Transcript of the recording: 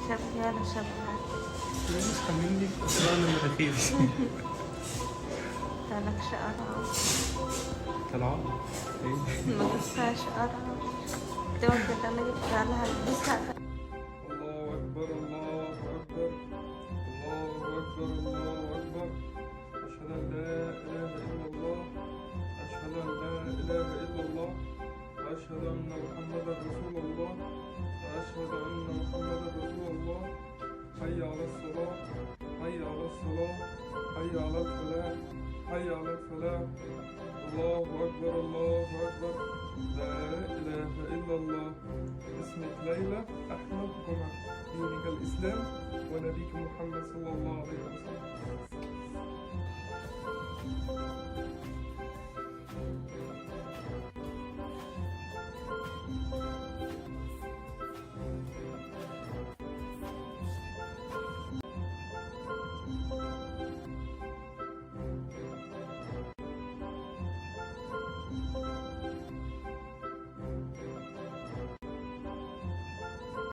شغالة شغالة. مش خليني أسرار المناخير. مالك شقرة. طلعان إيه؟ ما قصها شقرة. دوت اللي أنا جبتها لها البسها. الله أكبر الله أكبر الله أكبر الله أكبر. أشهد أن لا إله إلا الله أشهد أن لا إله إلا الله وأشهد أن محمدا رسول الله وأشهد أن محمدا رسول الله. حي على الصلاة حي على الصلاة حي على الفلاح حي على الفلاح. الله أكبر الله أكبر لا إله إلا الله. اسمك ليلى أحمد جمعة، دينك الإسلام ونبيك محمد صلى الله عليه وسلم.